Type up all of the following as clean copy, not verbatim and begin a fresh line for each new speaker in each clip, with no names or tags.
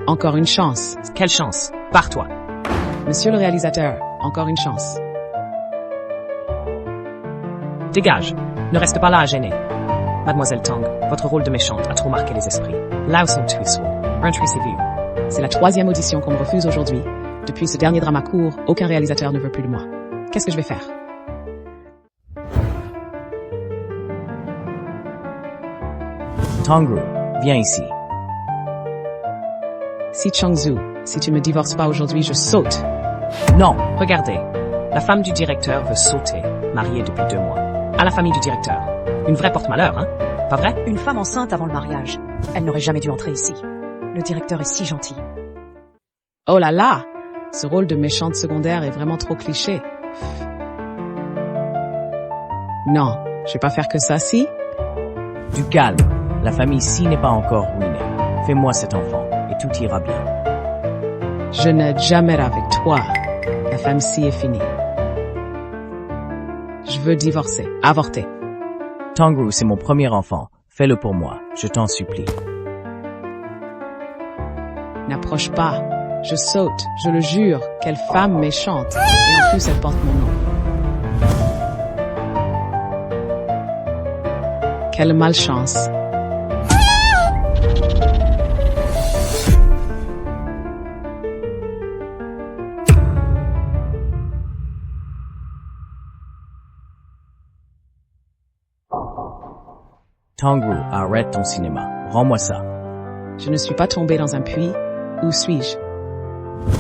Encore une chance.
Quelle chance? Pars-toi.
Monsieur le réalisateur, encore une chance.
Dégage. Ne reste pas là à gêner. Mademoiselle Tang, votre rôle de méchante a trop marqué les esprits. Là où sont tués, un truc s'est vu.
C'est la 3e audition qu'on me refuse aujourd'hui. Depuis ce dernier drama court, aucun réalisateur ne veut plus de moi. Qu'est-ce que je vais faire?
Tongru, viens ici.
Si Changzhu, si tu me divorces pas aujourd'hui, je saute.
Non, regardez. La femme du directeur veut sauter, mariée depuis 2 mois. À la famille du directeur. Une vraie porte-malheur, hein? Pas vrai?
Une femme enceinte avant le mariage. Elle n'aurait jamais dû entrer ici. Le directeur est si gentil.
Oh là là! Ce rôle de méchante secondaire est vraiment trop cliché. Non, je vais pas faire que ça, si?
Du calme. La famille Si n'est pas encore ruinée. Fais-moi cet enfant, et tout ira bien.
Je n'aide jamais avec toi. La femme Si est finie. Je veux divorcer, avorter.
Tongru, c'est mon premier enfant. Fais-le pour moi, je t'en supplie.
N'approche pas. Je saute, je le jure. Quelle femme méchante. Et en plus, elle porte mon nom. Quelle malchance.
Tongru, arrête ton cinéma. Rends-moi ça.
Je ne suis pas tombée dans un puits. Où suis-je?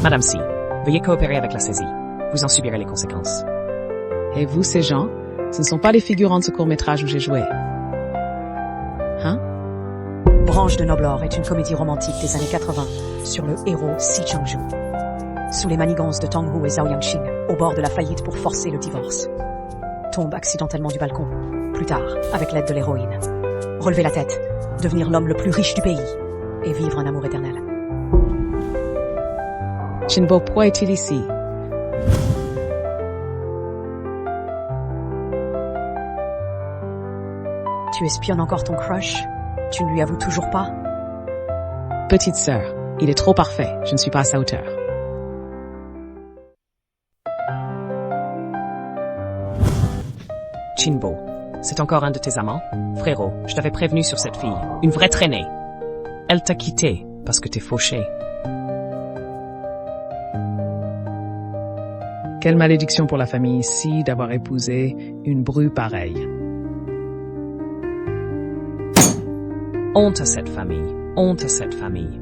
Madame Si, veuillez coopérer avec la saisie. Vous en subirez les conséquences.
Et vous, ces gens, ce ne sont pas les figurants de ce court-métrage où j'ai joué. Hein?
Branche de Noblor est une comédie romantique des années 80 sur le héros Si Changzhu. Sous les manigances de Tonghu et Zhao Yangqing, au bord de la faillite pour forcer le divorce. Tombe accidentellement du balcon. Plus tard, avec l'aide de l'héroïne. Relever la tête, devenir l'homme le plus riche du pays et vivre un amour éternel.
Chinbo, pourquoi est-il ici?
Tu espionnes encore ton crush? Tu ne lui avoues toujours pas?
Petite sœur, il est trop parfait. Je ne suis pas à sa hauteur.
Chinbo, c'est encore un de tes amants? Frérot, je t'avais prévenu sur cette fille. Une vraie traînée. Elle t'a quitté parce que t'es fauché.
Quelle malédiction pour la famille ici d'avoir épousé une bru pareille.
Honte à cette famille. Honte à cette famille.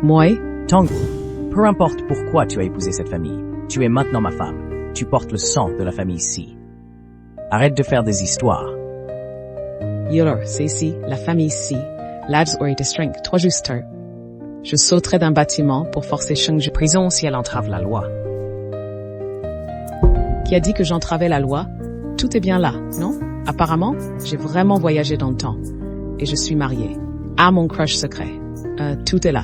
Moi?
Tongru, peu importe pourquoi tu as épousé cette famille, tu es maintenant ma femme. Tu portes le sang de la famille Si. Arrête de faire des histoires.
Yolor, c'est ici, la famille Si. Lads aurait été strength, 3 justes. Je sauterai d'un bâtiment pour forcer Changzhu.
Prison si elle entrave la loi.
Qui a dit que j'entravais la loi? Tout est bien là, non? Apparemment, j'ai vraiment voyagé dans le temps. Et je suis mariée. À mon crush secret. Tout est là.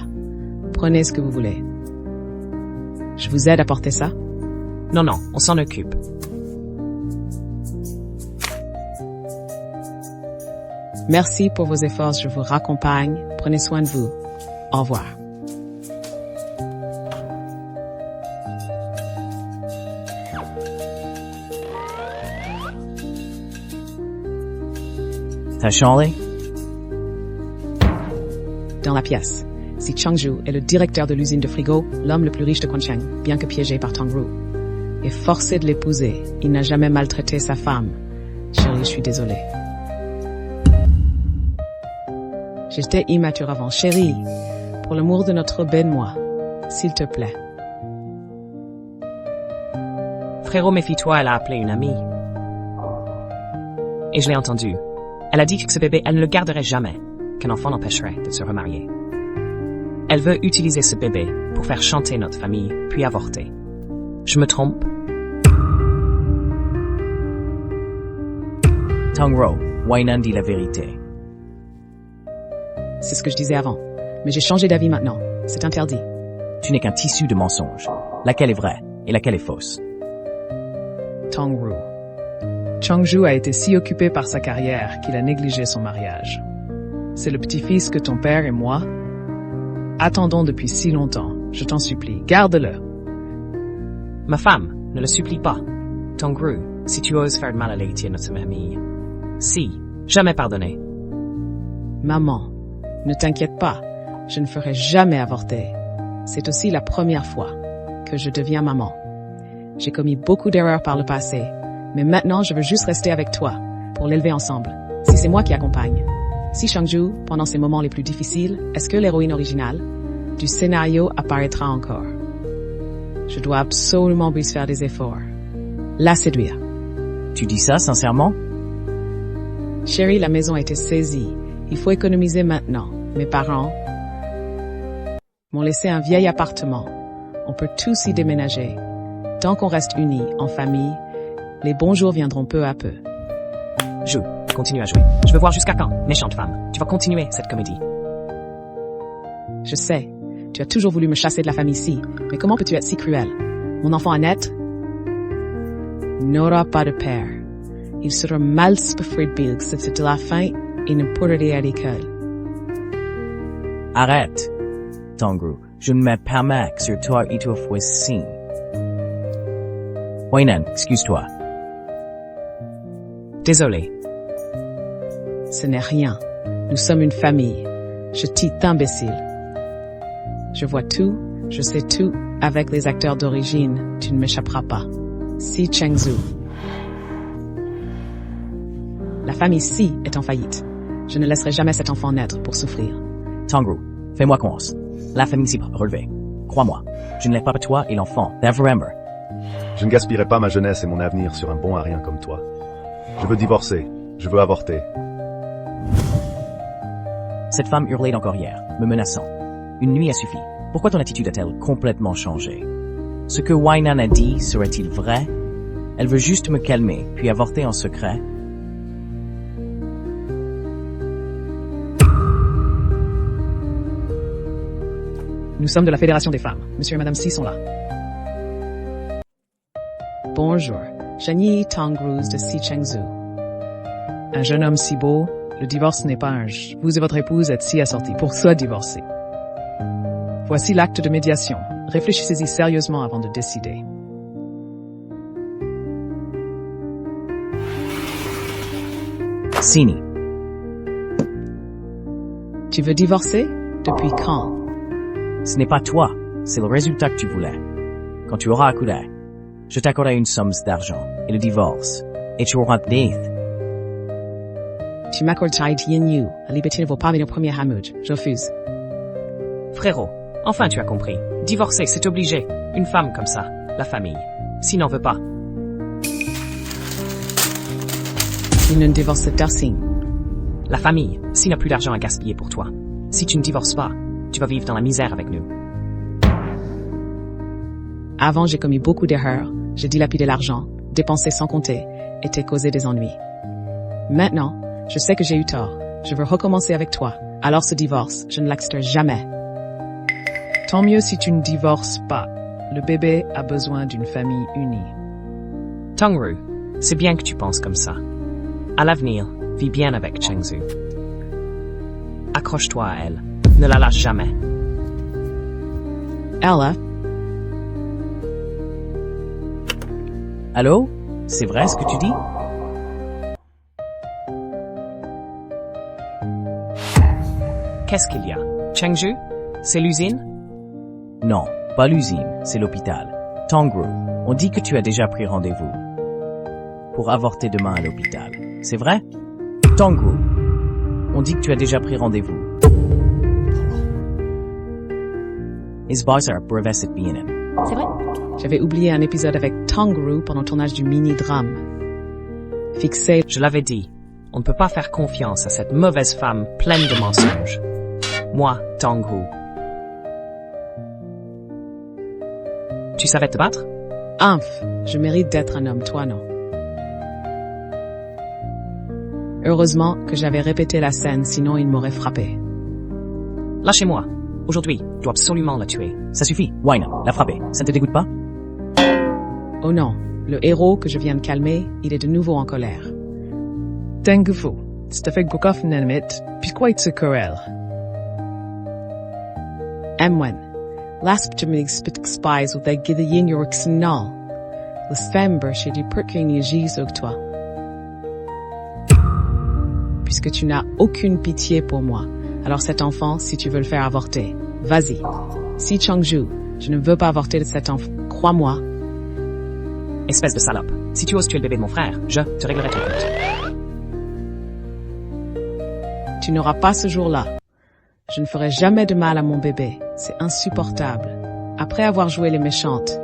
Prenez ce que vous voulez. Je vous aide à porter ça?
Non, non, on s'en occupe.
Merci pour vos efforts, je vous raccompagne. Prenez soin de vous. Au revoir.
T'as changé?
Dans la pièce, Si Changzhu est le directeur de l'usine de frigo, l'homme le plus riche de Quancheng, bien que piégé par Tongru. Et forcé de l'épouser, il n'a jamais maltraité sa femme. Chérie, je suis désolée. J'étais immature avant. Chérie, pour l'amour de notre baie-moi, s'il te plaît.
Frérot, méfie-toi, elle a appelé une amie. Et je l'ai entendu. Elle a dit que ce bébé, elle ne le garderait jamais, qu'un enfant l'empêcherait de se remarier. Elle veut utiliser ce bébé pour faire chanter notre famille, puis avorter. Je me trompe?
Tongru, Wainan dit la vérité.
C'est ce que je disais avant. Mais j'ai changé d'avis maintenant. C'est interdit.
Tu n'es qu'un tissu de mensonges. Laquelle est vraie et laquelle est fausse?
Tongru. Changzhu a été si occupé par sa carrière qu'il a négligé son mariage. c'est le petit-fils que ton père et moi attendons depuis si longtemps. Je t'en supplie, garde-le.
Ma femme, ne le supplie pas. Tongru, si tu oses faire de mal à Lady et notre famille. Si, jamais pardonner.
Maman, ne t'inquiète pas, je ne ferai jamais avorter. C'est aussi la première fois que je deviens maman. J'ai commis beaucoup d'erreurs par le passé, mais maintenant je veux juste rester avec toi pour l'élever ensemble. Si c'est moi qui accompagne. Si Changju, pendant ces moments les plus difficiles, est-ce que l'héroïne originale du scénario apparaîtra encore? Je dois absolument plus faire des efforts. La séduire.
Tu dis ça sincèrement?
Chérie, la maison a été saisie. Il faut économiser maintenant. Mes parents m'ont laissé un vieil appartement. On peut tous y déménager. Tant qu'on reste unis, en famille, les bons jours viendront peu à peu.
Joue, continue à jouer. Je veux voir jusqu'à quand, méchante femme. Tu vas continuer cette comédie.
Je sais, tu as toujours voulu me chasser de la famille ici, mais comment peux-tu être si cruel? Mon enfant Annette n'aura pas de père. Il sera mal befried c'est de la fin et ne pourra aller à l'école.
Arrête, Tongru. Je ne me permets que sur toi et toi fois si. Wainan, excuse-toi.
Désolé.
Ce n'est rien. Nous sommes une famille. Je t'est imbécile. Je vois tout, je sais tout. Avec les acteurs d'origine, tu ne m'échapperas pas. Si Chengzu. La famille Si est en faillite. Je ne laisserai jamais cet enfant naître pour souffrir.
Tongru, fais-moi confiance. La famille s'y relevée. Crois-moi, je ne l'ai pas pour toi et l'enfant. Never remember.
Je ne gaspillerai pas ma jeunesse et mon avenir sur un bon à rien comme toi. Je veux divorcer. Je veux avorter.
Cette femme hurlait encore hier, me menaçant. Une nuit a suffi. Pourquoi ton attitude a-t-elle complètement changé? Ce que Wainan a dit serait-il vrai? Elle veut juste me calmer, puis avorter en secret.
Nous sommes de la Fédération des femmes. Monsieur et Madame Si sont là. Bonjour. Jenny Tongruz de Si Chengzu. Un jeune homme si beau, le divorce n'est pas un jeu. Vous et votre épouse êtes si assortis pour soit divorcer. Voici l'acte de médiation. Réfléchissez-y sérieusement avant de décider.
Sini.
Tu veux divorcer? Depuis quand?
Ce n'est pas toi, c'est le résultat que tu voulais. Quand tu auras accoudé, je t'accorderai une somme d'argent et le divorce, et tu auras Nath.
Tu m'accordes Yin Yu. La liberté ne vaut pas mes premiers Hamoud. Je refuse.
Frérot, enfin tu as compris. Divorcer, c'est obligé. Une femme comme ça, la famille. Si n'en veut pas.
Il ne divorce d'Arsing.
La famille, si n'a plus d'argent à gaspiller pour toi. Si tu ne divorces pas, tu vas vivre dans la misère avec nous.
Avant, j'ai commis beaucoup d'erreurs. J'ai dilapidé l'argent, dépensé sans compter, et t'ai causé des ennuis. Maintenant, je sais que j'ai eu tort. Je veux recommencer avec toi. Alors ce divorce, je ne l'accepterai jamais. Tant mieux si tu ne divorces pas. Le bébé a besoin d'une famille unie.
Tongru, c'est bien que tu penses comme ça. À l'avenir, vis bien avec Chengzu. Accroche-toi à elle. Ne la lâche jamais.
Ella,
Allô? C'est vrai ce que tu dis?
Qu'est-ce qu'il y a? Chengju? C'est l'usine?
Non, pas l'usine, c'est l'hôpital. Tongru, on dit que tu as déjà pris rendez-vous pour avorter demain à l'hôpital. C'est vrai? Tongru, on dit que tu as déjà pris rendez-vous. Isbazar brevesit bienen.
C'est vrai?
j'avais oublié un épisode avec Tongru pendant le tournage du mini-drame. Fixé.
Je l'avais dit. On ne peut pas faire confiance à cette mauvaise femme pleine de mensonges. Moi, Tongru. Tu savais te battre?
Je mérite d'être un homme, toi non. Heureusement que j'avais répété la scène, sinon il m'aurait frappé.
Lâchez-moi. Aujourd'hui, je dois absolument la tuer.
Ça suffit, Wayne, la frapper. Ça ne te dégoûte pas?
Oh non, le héros que je viens de calmer, il est de nouveau en colère. Tengufu, Stefek Bukov Nenmit, Pisquite Sekurel. Emwen. Lasp Jimmy Spit Spies with their Gideon York Snall. Le Svember chez du Perkin Yagis of toi. Puisque tu n'as aucune pitié pour moi, alors cet enfant, si tu veux le faire avorter, vas-y. Si Changju, je ne veux pas avorter de cet enfant, crois-moi.
Espèce de salope. Si tu oses tuer le bébé de mon frère, je te réglerai ton compte.
Tu n'auras pas ce jour-là. Je ne ferai jamais de mal à mon bébé. C'est insupportable. Après avoir joué les méchantes.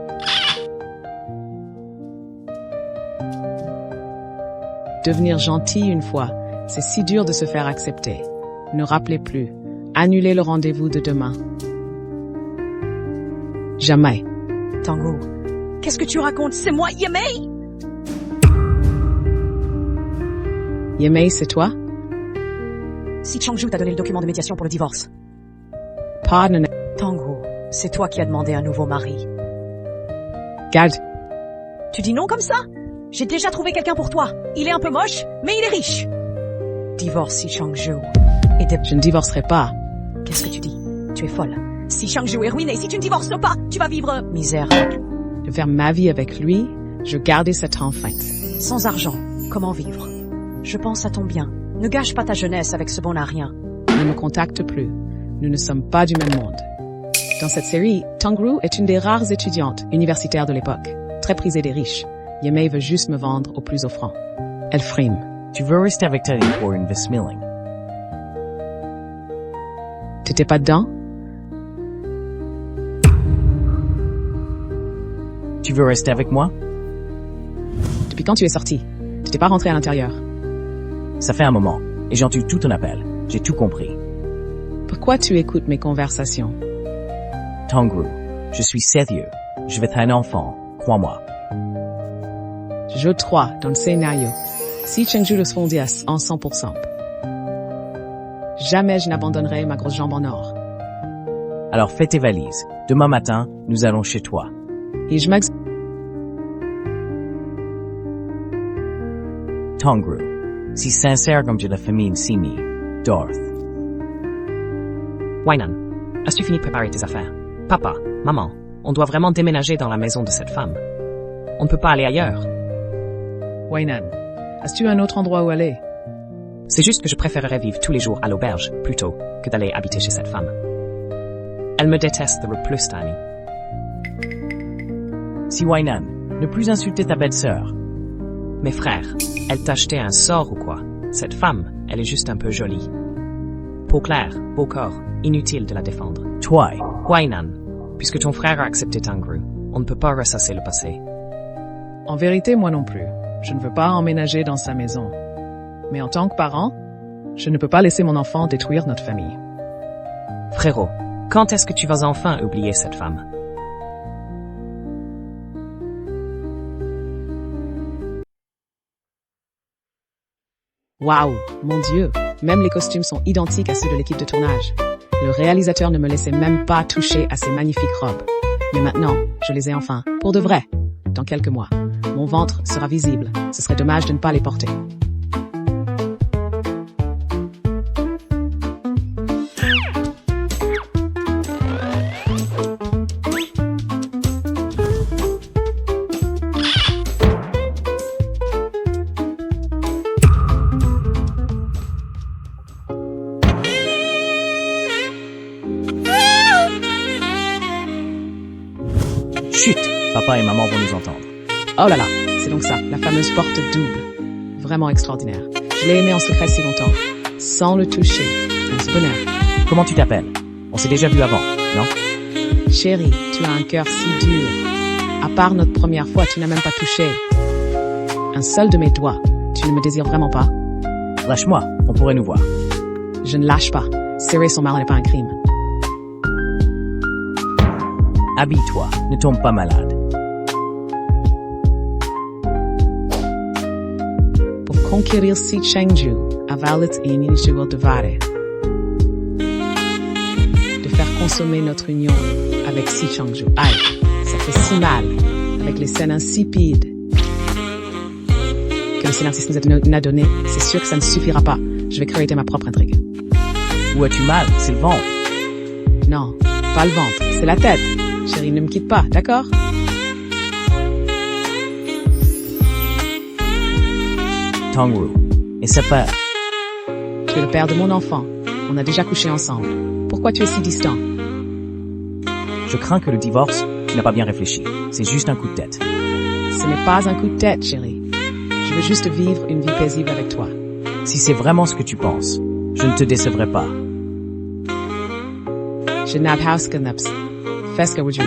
Devenir gentil une fois, c'est si dur de se faire accepter. Ne rappelez plus. Annulez le rendez-vous de demain. Jamais.
Tangru, qu'est-ce que tu racontes? C'est moi, Yemei!
Yemei, c'est toi?
Si Changju t'a donné le document de médiation pour le divorce.
Pardon.
Tangru, c'est toi qui as demandé un nouveau mari.
Garde.
Tu dis non comme ça? J'ai déjà trouvé quelqu'un pour toi. Il est un peu moche, mais il est riche. Divorce si Changju. Et
Je ne divorcerai pas.
Qu'est-ce que tu dis? Tu es folle. Si Changju est ruiné, si tu ne divorces pas, tu vas vivre misère.
De faire ma vie avec lui, je gardais cet enfant.
Sans argent, comment vivre? Je pense à ton bien. Ne gâche pas ta jeunesse avec ce bon à rien.
Ne me contacte plus. Nous ne sommes pas du même monde. Dans cette série, Tangru est une des rares étudiantes universitaires de l'époque, très prisée des riches. Yemei veut juste me vendre au plus offrant. Elle frime.
Tu veux rester avec Teddy pour une Vesmilling?
T'étais pas dedans?
Tu veux rester avec moi?
Depuis quand tu es sorti? Tu t'es pas rentré à l'intérieur.
Ça fait un moment, et j'ai entendu tout ton appel. J'ai tout compris.
Pourquoi tu écoutes mes conversations?
Tangru, je suis sérieux. Je vais être un enfant, crois-moi.
Jeu 3 dans le scénario. Si Chengju le fondit en 100%. Jamais je n'abandonnerai ma grosse jambe en or.
Alors fais tes valises. Demain matin, nous allons chez toi.
Et je m'ex...
Tangru, si sincère comme de la famille Simi, Dorth.
Wainan, as-tu fini de préparer tes affaires? Papa, maman, on doit vraiment déménager dans la maison de cette femme. On ne peut pas aller ailleurs.
Wainan, as-tu un autre endroit où aller?
C'est juste que je préférerais vivre tous les jours à l'auberge, plutôt que d'aller habiter chez cette femme. Elle me déteste le plus, Tani.
Si Wainan, ne plus insulter ta belle-sœur.
Mes frères, elle t'a acheté un sort ou quoi? Cette femme, elle est juste un peu jolie. Peau claire, beau corps, inutile de la défendre.
Toi,
Wainan, puisque ton frère a accepté Tangru, on ne peut pas ressasser le passé.
En vérité, moi non plus. Je ne veux pas emménager dans sa maison. Mais en tant que parent, je ne peux pas laisser mon enfant détruire notre famille.
Frérot, quand est-ce que tu vas enfin oublier cette femme?
Waouh, mon Dieu, même les costumes sont identiques à ceux de l'équipe de tournage. Le réalisateur ne me laissait même pas toucher à ces magnifiques robes. Mais maintenant, je les ai enfin, pour de vrai. Dans quelques mois, mon ventre sera visible. Ce serait dommage de ne pas les porter.
chut, papa et maman vont nous entendre.
Oh là là, c'est donc ça, la fameuse porte double. Vraiment extraordinaire. Je l'ai aimé en secret si longtemps, sans le toucher. C'est un bonheur.
Comment tu t'appelles? On s'est déjà vu avant, non?
Chérie, tu as un cœur si dur. À part notre première fois, tu n'as même pas touché un seul de mes doigts. Tu ne me désires vraiment pas?
Lâche-moi, on pourrait nous voir.
Je ne lâche pas. Serrer son mari n'est pas un crime.
Habille-toi, ne tombe pas malade.
Pour conquérir si Chengju, avalet initial de vare. De faire consommer notre union avec si Chengju. Aïe, ça fait si mal, avec les scènes insipides. Que le scénariste nous a donné, c'est sûr que ça ne suffira pas. Je vais créer ma propre intrigue.
Où as-tu mal? C'est le ventre.
Non, pas le ventre, c'est la tête. Chérie, ne me quitte pas, d'accord?
Tongru. Et ça fait...
Tu es le père de mon enfant. On a déjà couché ensemble. Pourquoi tu es si distant?
Je crains que le divorce, tu n'as pas bien réfléchi. C'est juste un coup de tête.
Ce n'est pas un coup de tête, chérie. Je veux juste vivre une vie paisible avec toi.
Si c'est vraiment ce que tu penses, je ne te décevrai pas.
Je n'ai pas fais ce que vous dites.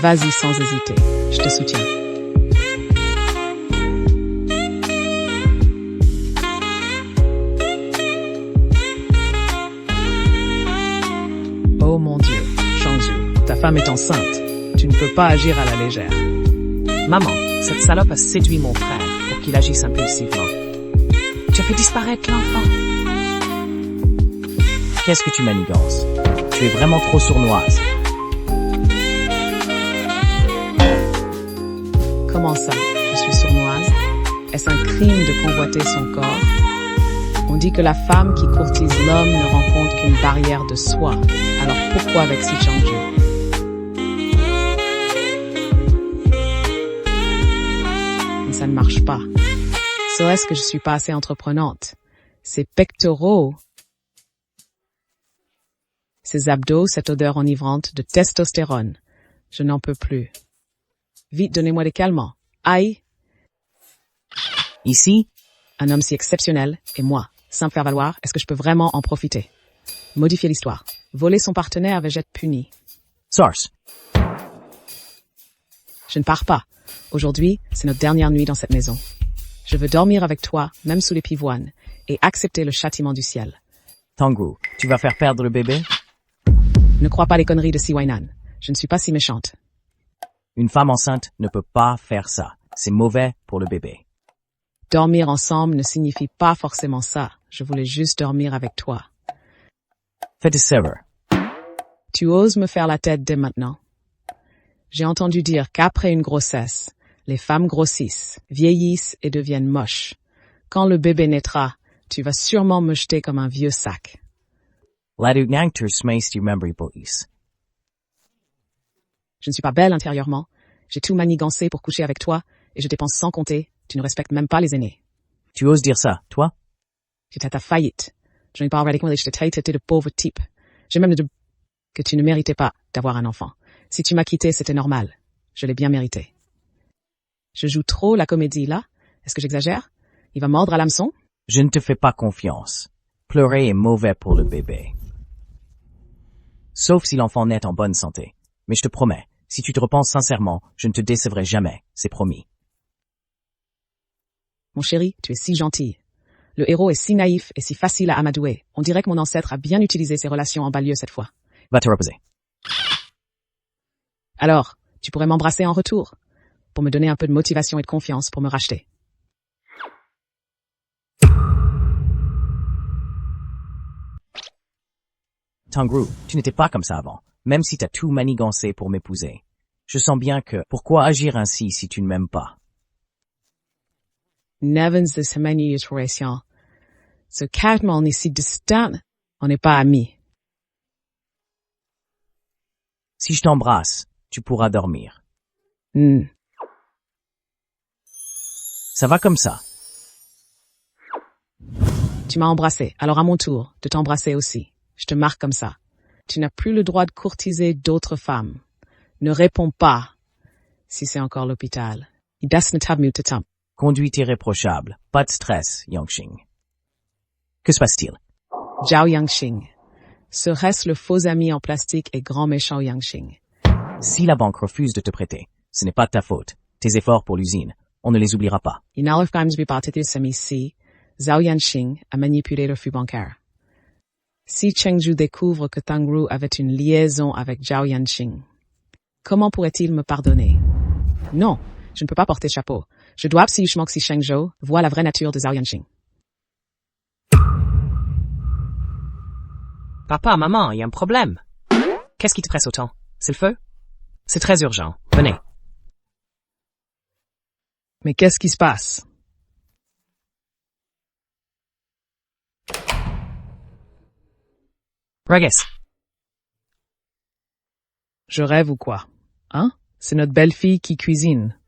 Vas-y sans hésiter. Je te soutiens. Oh mon Dieu, Changju, ta femme est enceinte. Tu ne peux pas agir à la légère.
Maman, cette salope a séduit mon frère pour qu'il agisse impulsivement. Tu as fait disparaître l'enfant.
Qu'est-ce que tu manigances? Tu es vraiment trop sournoise.
Comment ça? Je suis sournoise? Est-ce un crime de convoiter son corps? On dit que la femme qui courtise l'homme ne rencontre qu'une barrière de soi. Alors pourquoi avec si Changju? Mais ça ne marche pas. Serait-ce que je suis pas assez entreprenante? Ces pectoraux, ces abdos, cette odeur enivrante de testostérone. Je n'en peux plus. Vite, donnez-moi des calmants. Aïe!
Ici,
Un homme si exceptionnel, et moi, sans me faire valoir, est-ce que je peux vraiment en profiter? Modifier l'histoire. Voler son partenaire vais-je être puni?
Source.
Je ne pars pas. Aujourd'hui, c'est notre dernière nuit dans cette maison. Je veux dormir avec toi, même sous les pivoines, et accepter le châtiment du ciel.
Tongru, tu vas faire perdre le bébé?
Ne crois pas les conneries de Siwainan. Je ne suis pas si méchante.
Une femme enceinte ne peut pas faire ça. C'est mauvais pour le bébé.
Dormir ensemble ne signifie pas forcément ça. Je voulais juste dormir avec toi.
Fais de serveur.
Tu oses me faire la tête dès maintenant? J'ai entendu dire qu'après une grossesse, les femmes grossissent, vieillissent et deviennent moches. Quand le bébé naîtra, tu vas sûrement me jeter comme un vieux sac.
Laat nang ter smeest memory police.
Je ne suis pas belle intérieurement. J'ai tout manigancé pour coucher avec toi, et je dépense sans compter. Tu ne respectes même pas les aînés.
Tu oses dire ça, toi?
J'étais à ta faillite. Je n'ai pas arrêté que je t'ai traité de pauvre type. J'ai même dit que tu ne méritais pas d'avoir un enfant. Si tu m'as quitté, c'était normal. Je l'ai bien mérité. Je joue trop la comédie, là? Est-ce que j'exagère? Il va mordre à l'hameçon?
Je ne te fais pas confiance. Pleurer est mauvais pour le bébé. Sauf si l'enfant naît en bonne santé. Mais je te promets, si tu te repenses sincèrement, je ne te décevrai jamais. C'est promis.
Mon chéri, tu es si gentil. Le héros est si naïf et si facile à amadouer. On dirait que mon ancêtre a bien utilisé ses relations en banlieue cette fois.
Va te reposer.
Alors, tu pourrais m'embrasser en retour, pour me donner un peu de motivation et de confiance pour me racheter.
Tongru, tu n'étais pas comme ça avant, même si t'as tout manigancé pour m'épouser. Je sens bien que, pourquoi agir ainsi si tu ne m'aimes pas?
Nevins de sa manipulation. Ce carrément on est si distant, on n'est pas amis.
Si je t'embrasse, tu pourras dormir. Ça va comme ça.
Tu m'as embrassé, alors à mon tour de t'embrasser aussi. Je te marque comme ça. Tu n'as plus le droit de courtiser d'autres femmes. Ne réponds pas, si c'est encore l'hôpital.
Conduite irréprochable. Pas de stress, Yangxing. Que se passe-t-il?
Zhao Yangxing. Serait-ce le faux ami en plastique et grand méchant Yangxing?
Si la banque refuse de te prêter, ce n'est pas de ta faute. Tes efforts pour l'usine, on ne les oubliera pas.
Si Zhao Yangxing a manipulé le flux bancaire. Si Chengju découvre que Tongru avait une liaison avec Zhao Yanqing, comment pourrait-il me pardonner? Non, je ne peux pas porter chapeau. Je dois absolument que si Chengju voit la vraie nature de Zhao Yanqing.
Papa, maman, il y a un problème. Qu'est-ce qui te presse autant? C'est le feu? C'est très urgent. Venez.
Mais qu'est-ce qui se passe?
Regis,
Je rêve ou quoi? Hein? C'est notre belle-fille qui cuisine.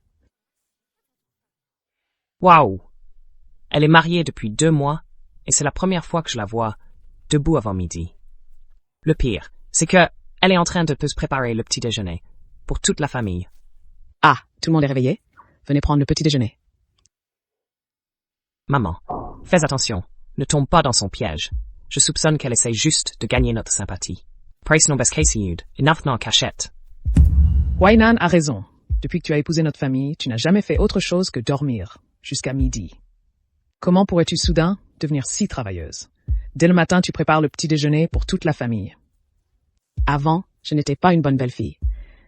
waouh! Elle est mariée depuis 2 mois et c'est la première fois que je la vois debout avant midi. Le pire, c'est que elle est en train de se préparer le petit déjeuner pour toute la famille.
Ah, tout le monde est réveillé? Venez prendre le petit déjeuner.
Maman, fais attention, ne tombe pas dans son piège. Je soupçonne qu'elle essaie juste de gagner notre sympathie. Price non beskasiud, enough en cachette.
Wainan a raison. Depuis que tu as épousé notre famille, tu n'as jamais fait autre chose que dormir, jusqu'à midi. Comment pourrais-tu soudain devenir si travailleuse? Dès le matin, tu prépares le petit déjeuner pour toute la famille. Avant, je n'étais pas une bonne belle-fille.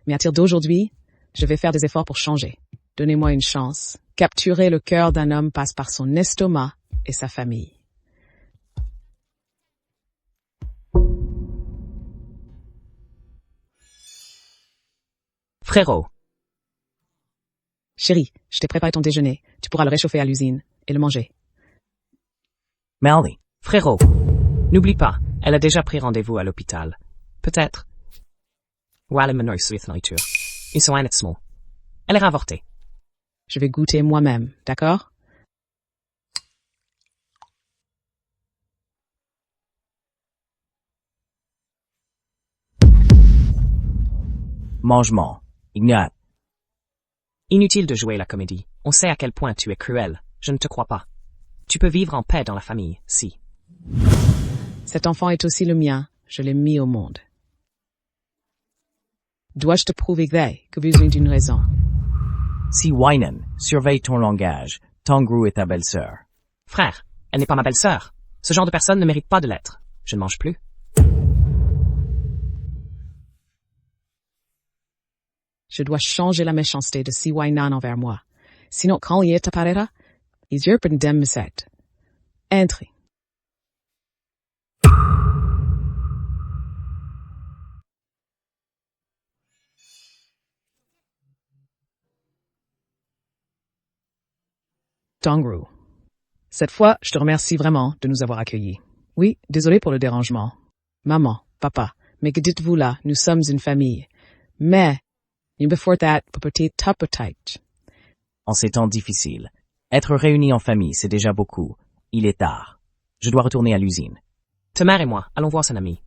Mais à partir d'aujourd'hui, je vais faire des efforts pour changer. Donnez-moi une chance. Capturer le cœur d'un homme passe par son estomac et sa famille.
Frérot,
Chérie, je t'ai préparé ton déjeuner. Tu pourras le réchauffer à l'usine et le manger.
Melanie,
frérot, n'oublie pas, elle a déjà pris rendez-vous à l'hôpital. Peut-être. Ils sont small. Elle est avortée.
Je vais goûter moi-même, d'accord?
mangement. Ignat.
Inutile de jouer la comédie. On sait à quel point tu es cruel. Je ne te crois pas. Tu peux vivre en paix dans la famille, si.
Cet enfant est aussi le mien. Je l'ai mis au monde. Dois-je te prouver que vous êtes une raison?
Si Wainan, surveille ton langage. Tongru est ta belle-sœur.
Frère, elle n'est pas ma belle-sœur. Ce genre de personne ne mérite pas de l'être. Je ne mange plus.
Je dois changer la méchanceté de Si Wainan envers moi. Sinon, quand il est apparera, ils yeux pour dem set. Entrez. Tongru. Cette fois, je te remercie vraiment de nous avoir accueillis. Oui, désolé pour le dérangement. Maman, papa, mais que dites-vous là, nous sommes une famille. Mais, before that, peut-être tapotite.
En ces temps difficiles, être réunis en famille, c'est déjà beaucoup. Il est tard. Je dois retourner à l'usine.
Ta mère et moi, allons voir son ami.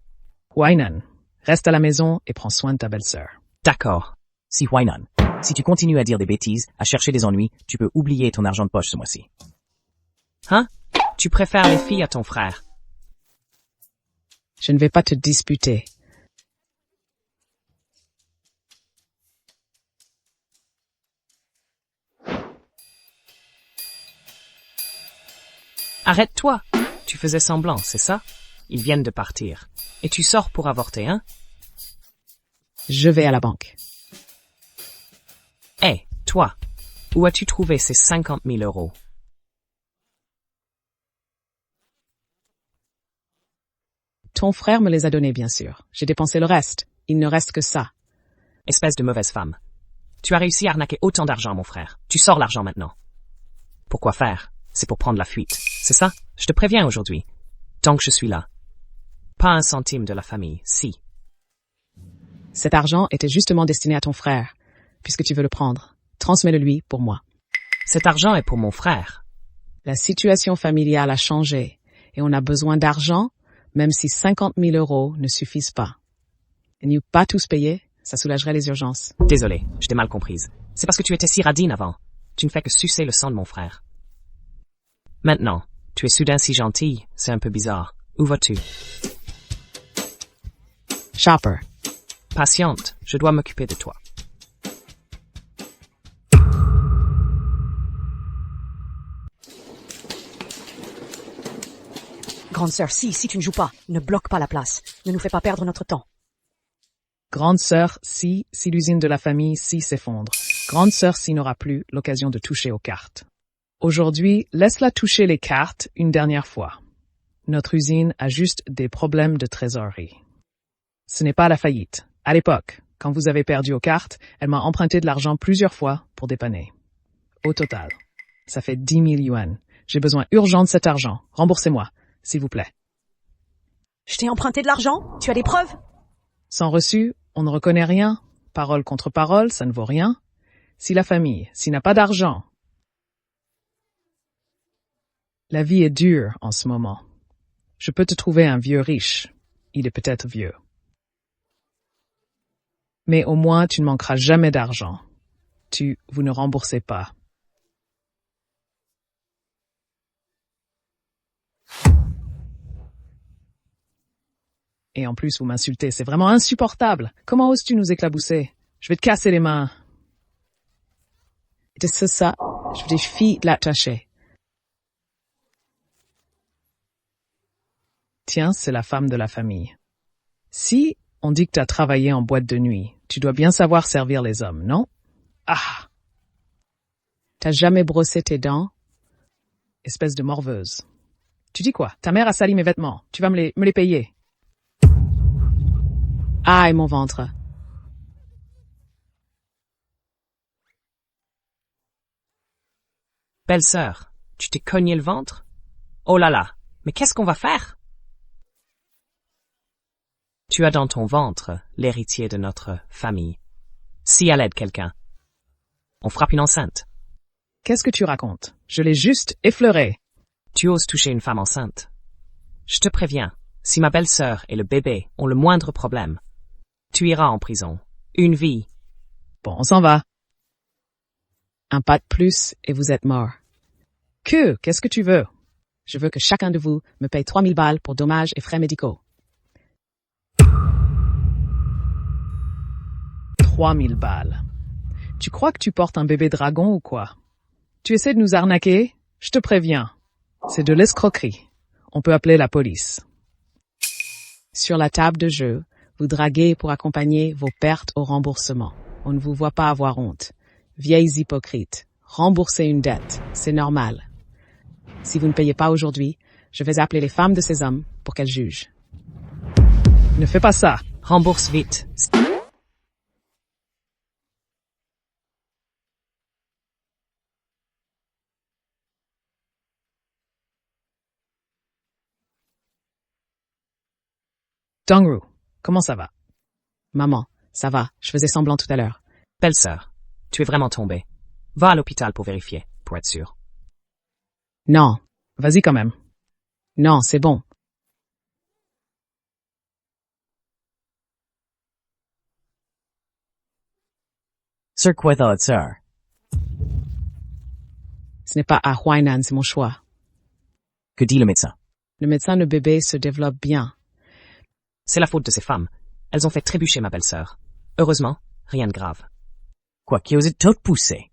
Wainan, reste à la maison et prends soin de ta belle-sœur.
D'accord.
Si Wainan, si tu continues à dire des bêtises, à chercher des ennuis, tu peux oublier ton argent de poche ce mois-ci.
Hein? Tu préfères les filles à ton frère.
Je ne vais pas te disputer.
Arrête-toi. Tu faisais semblant, c'est ça? Ils viennent de partir. Et tu sors pour avorter, hein?
Je vais à la banque.
Hé, toi, où as-tu trouvé ces 50 000 euros?
Ton frère me les a donnés, bien sûr. J'ai dépensé le reste. Il ne reste que ça.
Espèce de mauvaise femme. Tu as réussi à arnaquer autant d'argent, mon frère. Tu sors l'argent maintenant. Pourquoi faire? C'est pour prendre la fuite. C'est ça? Je te préviens aujourd'hui. Tant que je suis là. Pas un centime de la famille, si.
Cet argent était justement destiné à ton frère. Puisque tu veux le prendre, transmets-le lui pour moi.
Cet argent est pour mon frère.
La situation familiale a changé et on a besoin d'argent, même si 50 000 euros ne suffisent pas. Et nous pas tous payer, ça soulagerait les urgences.
Désolé, je t'ai mal comprise. C'est parce que tu étais si radine avant. Tu ne fais que sucer le sang de mon frère. Maintenant, tu es soudain si gentille, c'est un peu bizarre. Où vas-tu?
Shopper.
Patiente, je dois m'occuper de toi.
Grande sœur, si tu ne joues pas, ne bloque pas la place. Ne nous fais pas perdre notre temps.
Grande sœur, si l'usine de la famille s'effondre. Grande sœur, n'aura plus l'occasion de toucher aux cartes. Aujourd'hui, laisse-la toucher les cartes une dernière fois. Notre usine a juste des problèmes de trésorerie. Ce n'est pas la faillite. À l'époque, quand vous avez perdu aux cartes, elle m'a emprunté de l'argent plusieurs fois pour dépanner. au total. Ça fait 10 000 yuan. J'ai besoin urgent de cet argent. Remboursez-moi, s'il vous plaît.
Je t'ai emprunté de l'argent? Tu as des preuves?
Sans reçu, on ne reconnaît rien. Parole contre parole, ça ne vaut rien. Si la famille, s'il n'a pas d'argent. La vie est dure en ce moment. Je peux te trouver un vieux riche. Il est peut-être vieux. Mais au moins, tu ne manqueras jamais d'argent. Vous ne remboursez pas. Et en plus, vous m'insultez. C'est vraiment insupportable. Comment oses-tu nous éclabousser? Je vais te casser les mains. C'est ça. Je vais défier de l'attacher. Tiens, c'est la femme de la famille. Si on dit que tu as travaillé en boîte de nuit, tu dois bien savoir servir les hommes, non? Ah! T'as jamais brossé tes dents? Espèce de morveuse. Tu dis quoi? Ta mère a sali mes vêtements. Tu vas me les payer. Aïe, mon ventre.
Belle-sœur, tu t'es cogné le ventre? Oh là là, mais qu'est-ce qu'on va faire? Tu as dans ton ventre l'héritier de notre famille. Si elle aide quelqu'un, on frappe une enceinte.
Qu'est-ce que tu racontes? Je l'ai juste effleuré.
Tu oses toucher une femme enceinte. Je te préviens, si ma belle-sœur et le bébé ont le moindre problème, tu iras en prison. Une vie.
Bon, on s'en va. Un pas de plus et vous êtes mort. Qu'est-ce que tu veux? Je veux que chacun de vous me paye 3 000 balles pour dommages et frais médicaux. 3 000 balles. Tu crois que tu portes un bébé dragon ou quoi? Tu essaies de nous arnaquer? Je te préviens. C'est de l'escroquerie. On peut appeler la police. Sur la table de jeu, vous draguez pour accompagner vos pertes au remboursement. On ne vous voit pas avoir honte. Vieilles hypocrites. Rembourser une dette, c'est normal. Si vous ne payez pas aujourd'hui, je vais appeler les femmes de ces hommes pour qu'elles jugent. Ne fais pas ça.
Rembourse vite.
Dongru, comment ça va? Maman, ça va. Je faisais semblant tout à l'heure.
Belle-sœur, tu es vraiment tombée. Va à l'hôpital pour vérifier, pour être sûr.
Non, vas-y quand même. Non, c'est bon.
Sir Kwethal Sir.
Ce n'est pas à Huainan, c'est mon choix.
Que dit le médecin?
Le médecin de bébé se développe bien.
C'est la faute de ces femmes. Elles ont fait trébucher ma belle-sœur. Heureusement, rien de grave.
Quoi, qui osait tout pousser?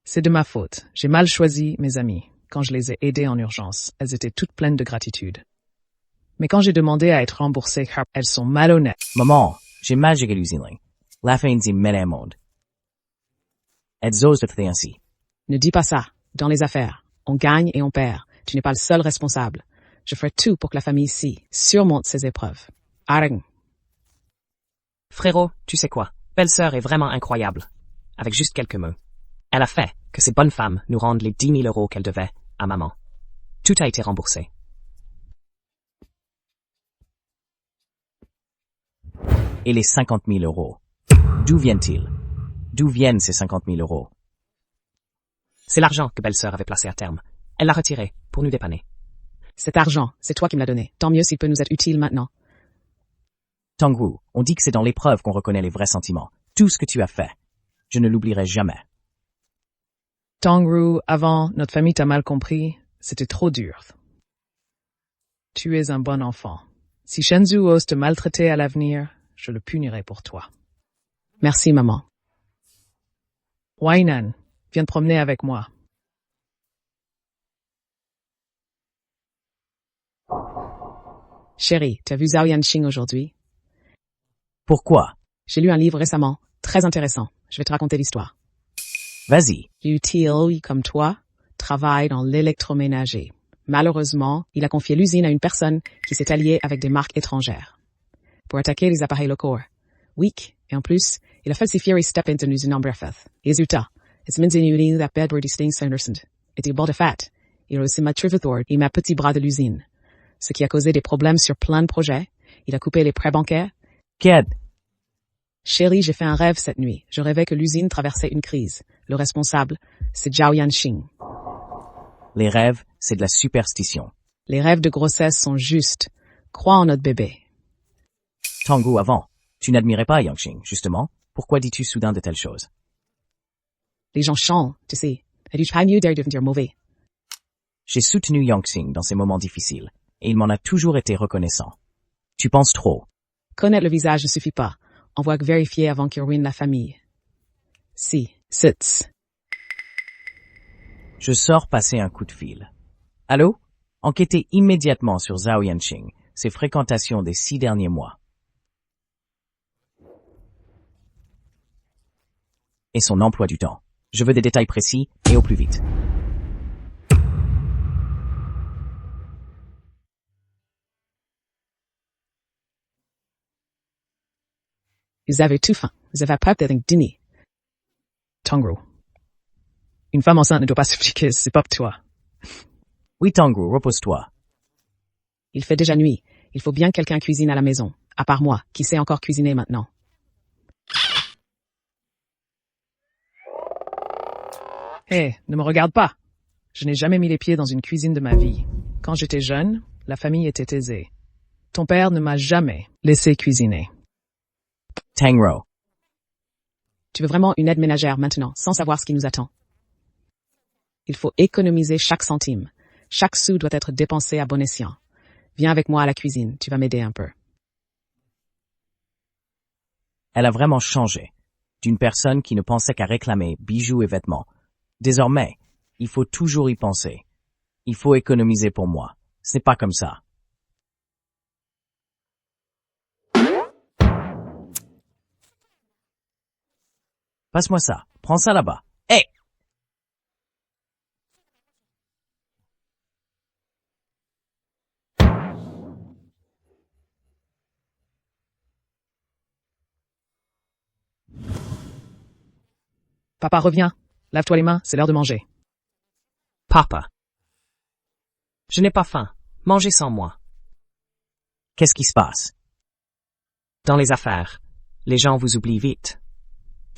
C'est de ma faute. J'ai mal choisi mes amies. Quand je les ai aidées en urgence, elles étaient toutes pleines de gratitude. Mais quand j'ai demandé à être remboursées, elles sont malhonnêtes.
Maman, j'ai mal géré l'usine. La fin dit mêlée monde. Elles osent te faire ainsi.
Ne dis pas ça. Dans les affaires, on gagne et on perd. Tu n'es pas le seul responsable. Je ferai tout pour que la famille ici surmonte ces épreuves. Arrête.
Frérot, tu sais quoi? Belle-sœur est vraiment incroyable. Avec juste quelques mots. Elle a fait que ces bonnes femmes nous rendent les 10 000 euros qu'elles devaient à maman. Tout a été remboursé.
Et les 50 000 euros? D'où viennent-ils? D'où viennent ces 50 000 euros?
C'est l'argent que belle-sœur avait placé à terme. Elle l'a retiré pour nous dépanner.
Cet argent, c'est toi qui me l'as donné. Tant mieux s'il peut nous être utile maintenant.
Tongru, on dit que c'est dans l'épreuve qu'on reconnaît les vrais sentiments. Tout ce que tu as fait. Je ne l'oublierai jamais.
Tongru, avant, notre famille t'a mal compris. C'était trop dur. Tu es un bon enfant. Si Shenzhou ose te maltraiter à l'avenir, je le punirai pour toi. Merci, maman. Huainan, viens te promener avec moi. Chérie, tu as vu Zhao Yanqing aujourd'hui?
Pourquoi?
J'ai lu un livre récemment, très intéressant. Je vais te raconter l'histoire.
Vas-y.
Liu Tile, comme toi, travaille dans l'électroménager. Malheureusement, il a confié l'usine à une personne qui s'est alliée avec des marques étrangères pour attaquer les appareils locaux. Weak, et en plus, il a falsifié les steps de l'usine en Breath. Résultat, It's min inuni that bedward distinct Sanderson. Et il bord de fat. Il a aussi ma Trivethord et ma petit bras de l'usine. Ce qui a causé des problèmes sur plein de projets. Il a coupé les prêts bancaires.
Ked,
Chérie, j'ai fait un rêve cette nuit. Je rêvais que l'usine traversait une crise. Le responsable, c'est Zhao Yanxing.
les rêves, c'est de la superstition.
Les rêves de grossesse sont justes. Crois en notre bébé.
Tonggu avant, tu n'admirais pas Yangxing, justement. Pourquoi dis-tu soudain de telles choses?
Les gens chantent, tu sais. As-tu pas mieux d'air devenir mauvais?
J'ai soutenu Yangxing dans ces moments difficiles, et il m'en a toujours été reconnaissant. Tu penses trop.
Connaître le visage ne suffit pas. On voit que vérifier avant qu'il ruine la famille. Si, sits.
Je sors passer un coup de fil. Allô? Enquêtez immédiatement sur Zhao Yanxing, ses fréquentations des 6 derniers mois. Et son emploi du temps. Je veux des détails précis et au plus vite.
Vous avez tout faim. Vous avez pas peut-être un dîner. Tongru. Une femme enceinte ne doit pas s'expliquer, c'est pas pour toi.
Oui, Tonggu, repose-toi.
Il fait déjà nuit. Il faut bien que quelqu'un cuisine à la maison. À part moi, qui sait encore cuisiner maintenant. Hé, ne me regarde pas. Je n'ai jamais mis les pieds dans une cuisine de ma vie. Quand j'étais jeune, la famille était aisée. Ton père ne m'a jamais laissé cuisiner.
Tangro.
Tu veux vraiment une aide ménagère maintenant, sans savoir ce qui nous attend. Il faut économiser chaque centime. Chaque sou doit être dépensé à bon escient. Viens avec moi à la cuisine, tu vas m'aider un peu.
Elle a vraiment changé. D'une personne qui ne pensait qu'à réclamer bijoux et vêtements. Désormais, il faut toujours y penser. Il faut économiser pour moi. Ce n'est pas comme ça. Passe-moi ça. Prends ça là-bas. Hé!
Papa, reviens. Lave-toi les mains, c'est l'heure de manger.
Papa. Je n'ai pas faim. Mangez sans moi.
Qu'est-ce qui se passe?
Dans les affaires, les gens vous oublient vite.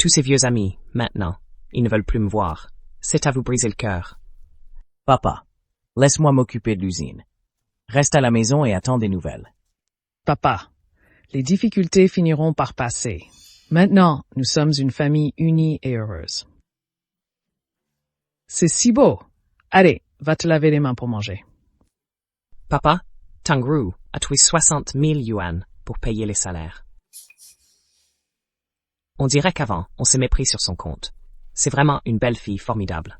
Tous ces vieux amis, maintenant, ils ne veulent plus me voir. C'est à vous briser le cœur.
Papa, laisse-moi m'occuper de l'usine. Reste à la maison et attends des nouvelles.
Papa, les difficultés finiront par passer. Maintenant, nous sommes une famille unie et heureuse. C'est si beau. Allez, va te laver les mains pour manger.
Papa, Tongru a trouvé 60 000 yuan pour payer les salaires. On dirait qu'avant, on s'est mépris sur son compte. C'est vraiment une belle fille formidable.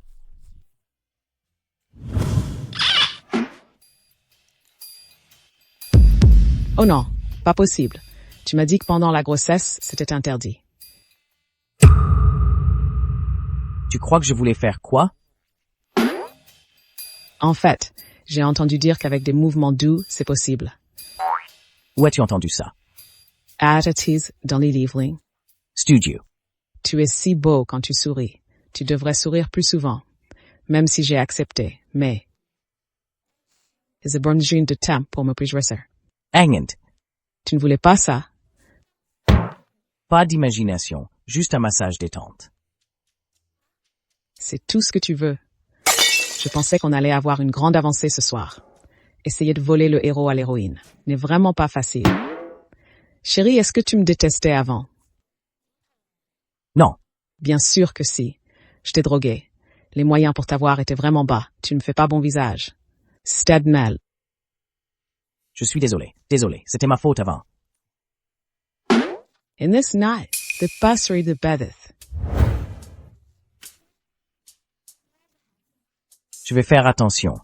Oh non, pas possible. Tu m'as dit que pendant la grossesse, c'était interdit.
Tu crois que je voulais faire quoi?
En fait, j'ai entendu dire qu'avec des mouvements doux, c'est possible.
Où as-tu entendu ça?
Attitudes dans les livres.
Studio.
Tu es si beau quand tu souris. Tu devrais sourire plus souvent. Même si j'ai accepté, mais... C'est besoin de temps pour me réjouir.
Angent.
Tu ne voulais pas ça?
Pas d'imagination, juste un massage détente.
C'est tout ce que tu veux. Je pensais qu'on allait avoir une grande avancée ce soir. Essayer de voler le héros à l'héroïne n'est vraiment pas facile. Chérie, est-ce que tu me détestais avant?
Non,
Bien sûr que si. Je t'ai drogué. Les moyens pour t'avoir étaient vraiment bas. Tu ne me fais pas bon visage. C'était mal.
je suis désolé. Désolé, c'était ma faute avant.
In this night, the passery de Bedith.
Je vais faire attention.